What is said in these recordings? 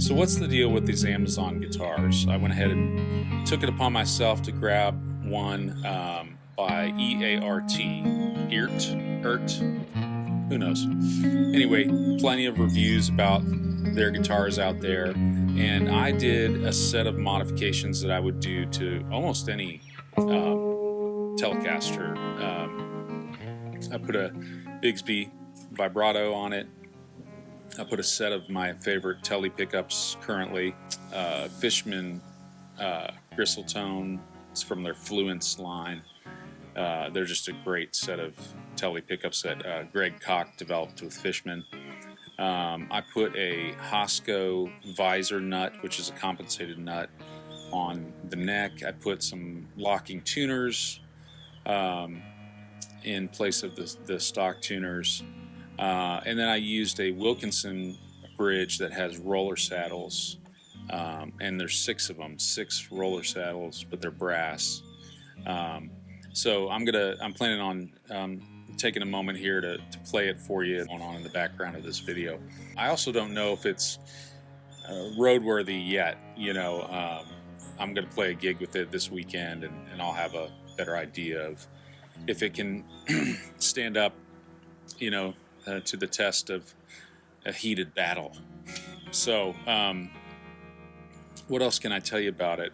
So what's the deal with these Amazon guitars? I went ahead and took it upon myself to grab one by EART, Eart, who knows. Anyway, plenty of reviews about their guitars out there, and I did a set of modifications that I would do to almost any Telecaster. I put a Bigsby vibrato on it. I put a set of my favorite TELE pickups currently, FISHMAN GRISTLE-TONE. It's from their FLUENCE line. They're just a great set of TELE pickups that KOCH developed with FISHMAN. I put a HOSCO VISOR nut, which is a compensated nut, on the neck. I put some locking tuners in place of the stock tuners. And then I used a Wilkinson bridge that has roller saddles, and there's 6 of them, 6 roller saddles, but they're brass. So I'm planning on taking a moment here to play it for you going on in the background of this video. I also don't know if it's roadworthy yet. You know, I'm going to play a gig with it this weekend, and I'll have a better idea of if it can stand up, you know, to the test of a heated battle. So what else can I tell you about it?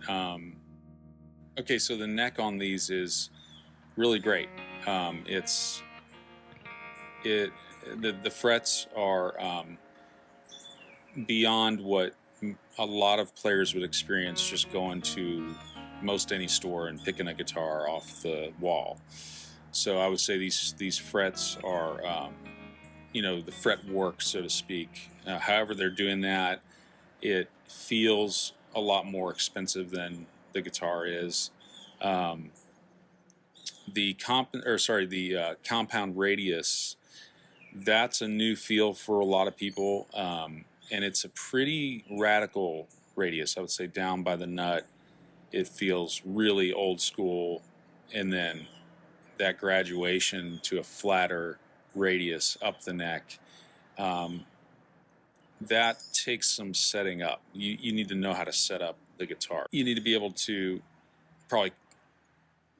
Okay, so the neck on these is really great. The frets are beyond what a lot of players would experience just going to most any store and picking a guitar off the wall. So I would say these frets are you know, the fret work, so to speak. However they're doing that, it feels a lot more expensive than the guitar is. The compound radius, that's a new feel for a lot of people, and it's a pretty radical radius. I would say down by the nut, it feels really old school, and then that graduation to a flatter radius up the neck, that takes some setting up. You need to know how to set up the guitar. You need to be able to probably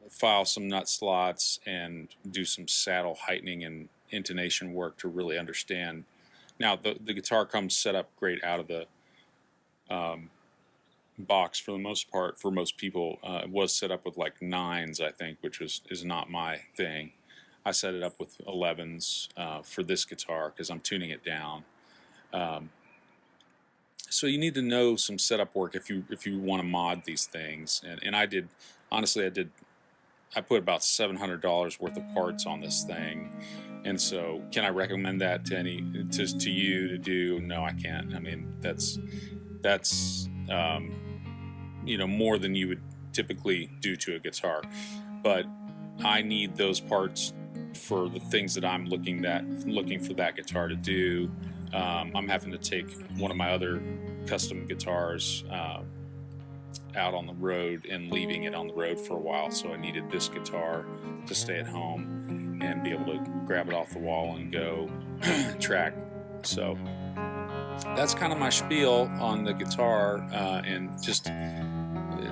file some nut slots and do some saddle heightening and intonation work to really understand. Now the guitar comes set up great out of the box for the most part. For most people, it was set up with like 9s, I think, which is not my thing. I set it up with 11s for this guitar because I'm tuning it down. So you need to know some setup work if you want to mod these things. And I did, honestly, I put about $700 worth of parts on this thing. And so can I recommend that to you to do? No, I can't. I mean, that's you know, more than you would typically do to a guitar. But I need those parts for the things that I'm looking for that guitar to do. I'm having to take one of my other custom guitars out on the road and leaving it on the road for a while, so I needed this guitar to stay at home and be able to grab it off the wall and go track. So that's kind of my spiel on the guitar, and just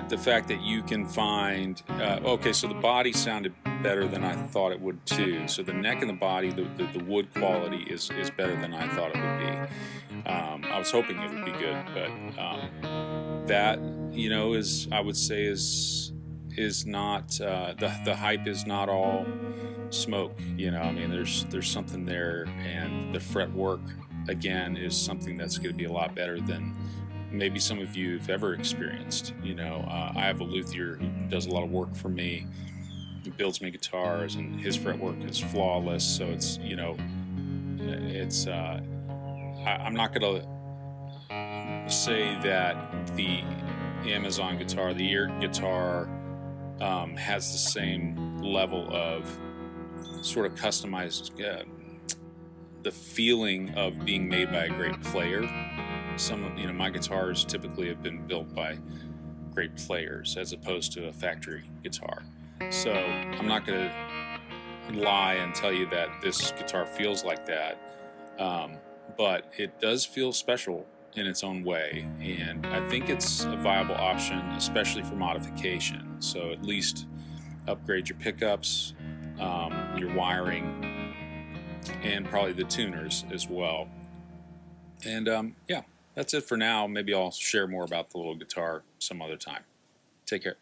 the fact that you can find okay, so the body sounded better than I thought it would too. So the neck and the body, the wood quality is better than I thought it would be. I was hoping it would be good, but that, you know, I would say is not the hype is not all smoke. You know, I mean, there's something there, and the fretwork again is something that's going to be a lot better than maybe some of you have ever experienced. You know, I have a luthier who does a lot of work for me. He builds me guitars, and his fretwork is flawless. So it's, you know, it's I'm not going to say that the Amazon guitar, the Eart guitar, has the same level of sort of customized, the feeling of being made by a great player. You know, my guitars typically have been built by great players as opposed to a factory guitar. So I'm not going to lie and tell you that this guitar feels like that, but it does feel special in its own way, and I think it's a viable option, especially for modification. So at least upgrade your pickups, your wiring, and probably the tuners as well. And yeah, that's it for now. Maybe I'll share more about the little guitar some other time. Take care.